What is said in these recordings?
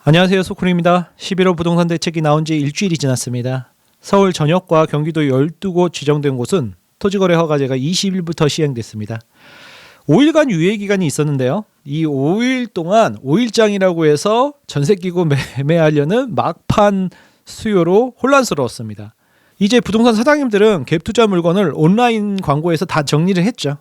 안녕하세요, 소쿠리입니다. 11호 부동산 대책이 나온 지 일주일이 지났습니다. 서울 전역과 경기도 12곳 지정된 곳은 토지거래 허가제가 20일부터 시행됐습니다. 5일간 유예기간이 있었는데요. 이 5일 동안 5일장이라고 해서 전세 끼고 매매하려는 막판 수요로 혼란스러웠습니다. 이제 부동산 사장님들은 갭투자 물건을 온라인 광고에서 다 정리를 했죠.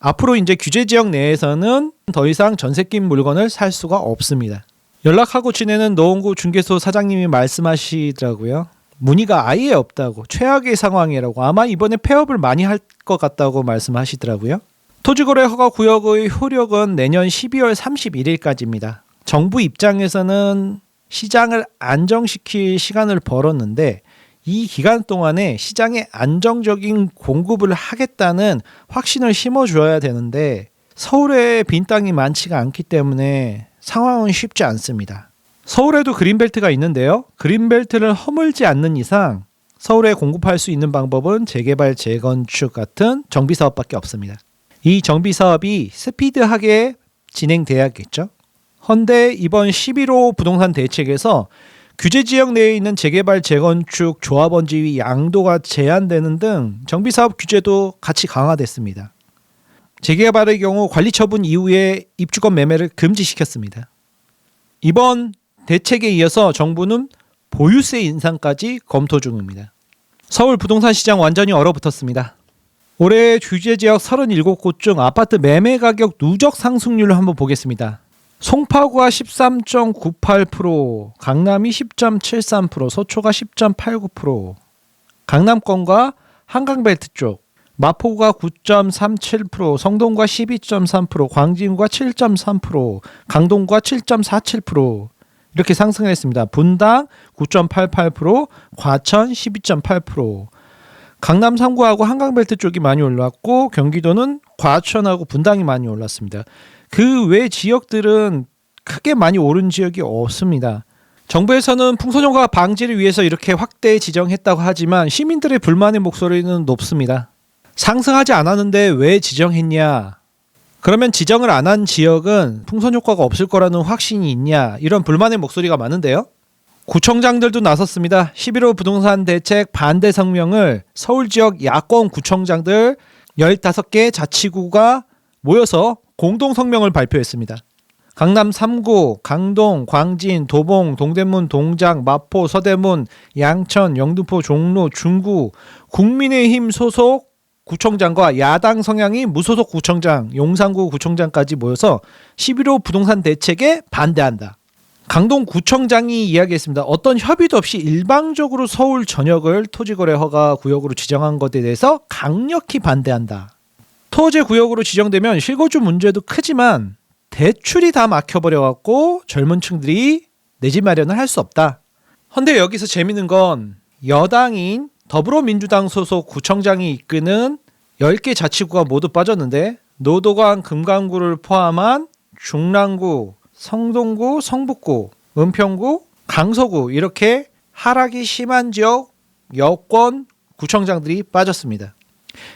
앞으로 이제 규제 지역 내에서는 더 이상 전세 낀 물건을 살 수가 없습니다. 연락하고 지내는 노원구 중개소 사장님이 말씀하시더라고요. 문의가 아예 없다고, 최악의 상황이라고, 아마 이번에 폐업을 많이 할 것 같다고 말씀하시더라고요. 토지거래 허가 구역의 효력은 내년 12월 31일까지입니다. 정부 입장에서는 시장을 안정시킬 시간을 벌었는데 이 기간 동안에 시장에 안정적인 공급을 하겠다는 확신을 심어줘야 되는데 서울에 빈 땅이 많지가 않기 때문에 상황은 쉽지 않습니다. 서울에도 그린벨트가 있는데요. 그린벨트를 허물지 않는 이상 서울에 공급할 수 있는 방법은 재개발, 재건축 같은 정비사업밖에 없습니다. 이 정비사업이 스피드하게 진행돼야겠죠. 헌데 이번 11호 부동산 대책에서 규제지역 내에 있는 재개발, 재건축, 조합원 지위 양도가 제한되는 등 정비사업 규제도 같이 강화됐습니다. 재개발의 경우 관리처분 이후에 입주권 매매를 금지시켰습니다. 이번 대책에 이어서 정부는 보유세 인상까지 검토 중입니다. 서울 부동산 시장 완전히 얼어붙었습니다. 올해 규제지역 37곳 중 아파트 매매 가격 누적 상승률을 한번 보겠습니다. 송파구가 13.98%, 강남이 10.73%, 서초가 10.89%, 강남권과 한강벨트 쪽, 마포구가 9.37%, 성동구가 12.3%, 광진구가 7.3%, 강동구가 7.47% 이렇게 상승을 했습니다. 분당 9.88%, 과천 12.8%, 강남 3구하고 한강벨트 쪽이 많이 올랐고 경기도는 과천하고 분당이 많이 올랐습니다. 그 외 지역들은 크게 많이 오른 지역이 없습니다. 정부에서는 풍소년가 방지를 위해서 이렇게 확대 지정했다고 하지만 시민들의 불만의 목소리는 높습니다. 상승하지 않았는데 왜 지정했냐? 그러면 지정을 안 한 지역은 풍선 효과가 없을 거라는 확신이 있냐? 이런 불만의 목소리가 많은데요. 구청장들도 나섰습니다. 11호 부동산 대책 반대 성명을 서울 지역 야권 구청장들 15개 자치구가 모여서 공동 성명을 발표했습니다. 강남 3구, 강동, 광진, 도봉, 동대문, 동작, 마포, 서대문, 양천, 영등포, 종로, 중구, 국민의힘 소속 구청장과 야당 성향이 무소속 구청장, 용산구 구청장까지 모여서 11호 부동산 대책에 반대한다. 강동 구청장이 이야기했습니다. 어떤 협의도 없이 일방적으로 서울 전역을 토지거래 허가 구역으로 지정한 것에 대해서 강력히 반대한다. 토지 구역으로 지정되면 실거주 문제도 크지만 대출이 다 막혀버려갖고 젊은 층들이 내 집 마련을 할 수 없다. 헌데 여기서 재밌는 건 여당인 더불어민주당 소속 구청장이 이끄는 10개 자치구가 모두 빠졌는데 노도강, 금강구를 포함한 중랑구, 성동구, 성북구, 은평구, 강서구 이렇게 하락이 심한 지역 여권 구청장들이 빠졌습니다.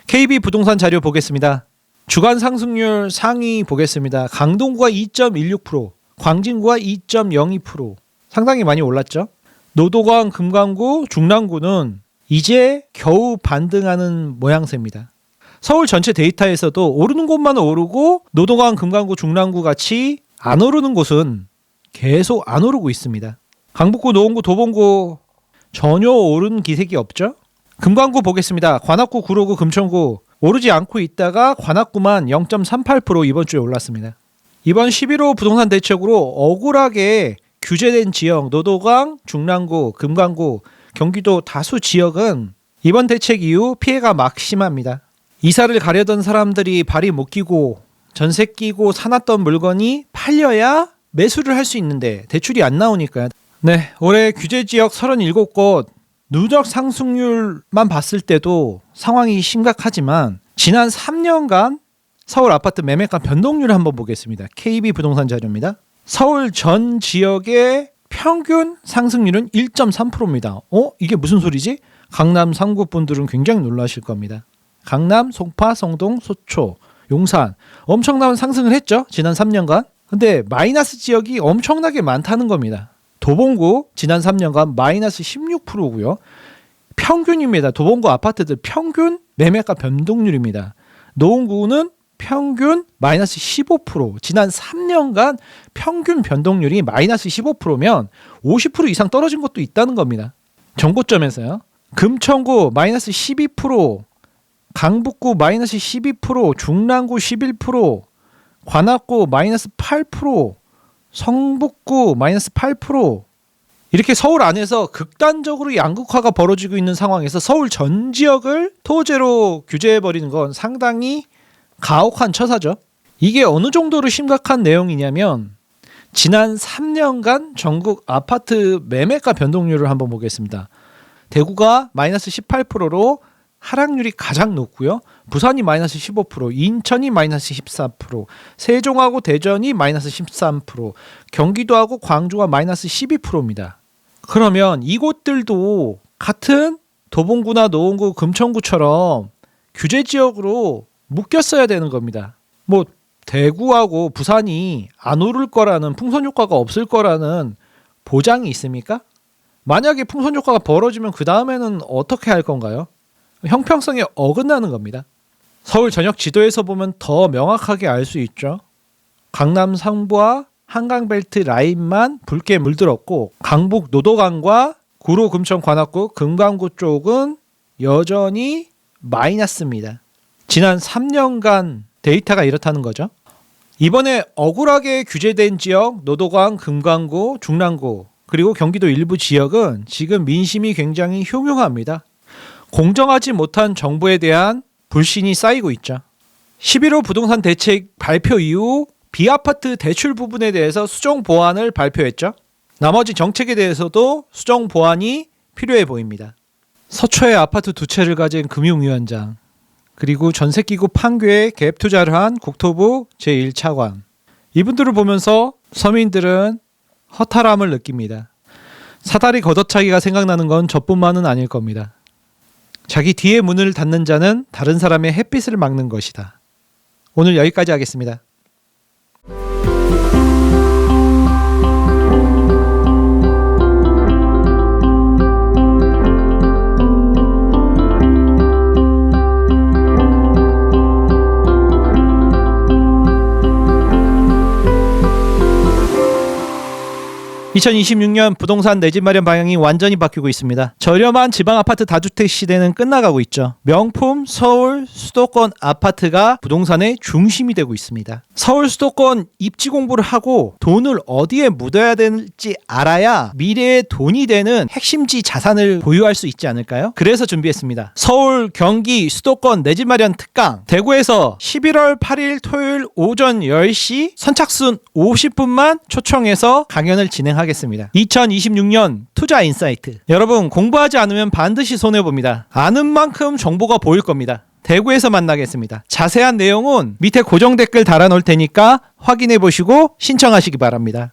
KB 부동산 자료 보겠습니다. 주간 상승률 상위 보겠습니다. 강동구가 2.16%, 광진구가 2.02%, 상당히 많이 올랐죠. 노도강, 금강구, 중랑구는 이제 겨우 반등하는 모양새입니다. 서울 전체 데이터에서도 오르는 곳만 오르고 노도강, 금강구, 중랑구 같이 안 오르는 곳은 계속 안 오르고 있습니다. 강북구, 노원구, 도봉구 전혀 오른 기색이 없죠. 금강구 보겠습니다. 관악구, 구로구, 금천구 오르지 않고 있다가 관악구만 0.38% 이번 주에 올랐습니다. 이번 11호 부동산 대책으로 억울하게 규제된 지역 노도강, 중랑구, 금강구, 경기도 다수 지역은 이번 대책 이후 피해가 막심합니다. 이사를 가려던 사람들이 발이 못 끼고 전세 끼고 사놨던 물건이 팔려야 매수를 할 수 있는데 대출이 안 나오니까요. 네, 올해 규제지역 37곳 누적 상승률만 봤을 때도 상황이 심각하지만 지난 3년간 서울 아파트 매매가 변동률을 한번 보겠습니다. KB 부동산 자료입니다. 서울 전 지역의 평균 상승률은 1.3%입니다. 이게 무슨 소리지? 강남 3구 분들은 굉장히 놀라실 겁니다. 강남, 송파, 성동, 서초, 용산 엄청난 상승을 했죠. 지난 3년간. 근데 마이너스 지역이 엄청나게 많다는 겁니다. 도봉구 지난 3년간 마이너스 16%고요. 평균입니다. 도봉구 아파트들 평균 매매가 변동률입니다. 노원구는 평균 마이너스 15%, 지난 3년간 평균 변동률이 마이너스 15%면 50% 이상 떨어진 것도 있다는 겁니다. 정고점에서요. 금천구 마이너스 12%, 강북구 마이너스 12%, 중랑구 11%, 관악구 마이너스 8%, 성북구 마이너스 8%. 이렇게 서울 안에서 극단적으로 양극화가 벌어지고 있는 상황에서 서울 전 지역을 토제로 규제해버리는 건 상당히 가혹한 처사죠. 이게 어느 정도로 심각한 내용이냐면 지난 3년간 전국 아파트 매매가 변동률을 한번 보겠습니다. 대구가 마이너스 18%로 하락률이 가장 높고요. 부산이 마이너스 15%, 인천이 마이너스 14%, 세종하고 대전이 마이너스 13%, 경기도하고 광주가 마이너스 12%입니다. 그러면 이곳들도 같은 도봉구나 노원구, 금천구처럼 규제 지역으로 묶였어야 되는 겁니다. 뭐 대구하고 부산이 안 오를 거라는, 풍선 효과가 없을 거라는 보장이 있습니까? 만약에 풍선 효과가 벌어지면 그 다음에는 어떻게 할 건가요? 형평성에 어긋나는 겁니다. 서울 전역 지도에서 보면 더 명확하게 알 수 있죠. 강남 상부와 한강벨트 라인만 붉게 물들었고 강북 노도강과 구로 금천 관악구 금강구 쪽은 여전히 마이너스입니다. 지난 3년간 데이터가 이렇다는 거죠. 이번에 억울하게 규제된 지역 노도강, 금강구, 중랑구 그리고 경기도 일부 지역은 지금 민심이 굉장히 흉흉합니다. 공정하지 못한 정부에 대한 불신이 쌓이고 있죠. 11호 부동산 대책 발표 이후 비아파트 대출 부분에 대해서 수정 보완을 발표했죠. 나머지 정책에 대해서도 수정 보완이 필요해 보입니다. 서초에 아파트 2채를 가진 금융위원장, 그리고 전세기구 판교에 갭 투자를 한 국토부 제1차관, 이분들을 보면서 서민들은 허탈함을 느낍니다. 사다리 걷어차기가 생각나는 건 저뿐만은 아닐 겁니다. 자기 뒤에 문을 닫는 자는 다른 사람의 햇빛을 막는 것이다. 오늘 여기까지 하겠습니다. 2026년 부동산 내 집 마련 방향이 완전히 바뀌고 있습니다. 저렴한 지방 아파트 다주택 시대는 끝나가고 있죠. 명품 서울 수도권 아파트가 부동산의 중심이 되고 있습니다. 서울 수도권 입지 공부를 하고 돈을 어디에 묻어야 될지 알아야 미래의 돈이 되는 핵심지 자산을 보유할 수 있지 않을까요? 그래서 준비했습니다. 서울, 경기, 수도권 내 집 마련 특강, 대구에서 11월 8일 토요일 오전 10시 선착순 50분만 초청해서 강연을 진행하겠습니다. 2026년 투자 인사이트. 여러분 공부하지 않으면 반드시 손해봅니다. 아는 만큼 정보가 보일 겁니다. 대구에서 만나겠습니다. 자세한 내용은 밑에 고정 댓글 달아놓을 테니까 확인해 보시고 신청하시기 바랍니다.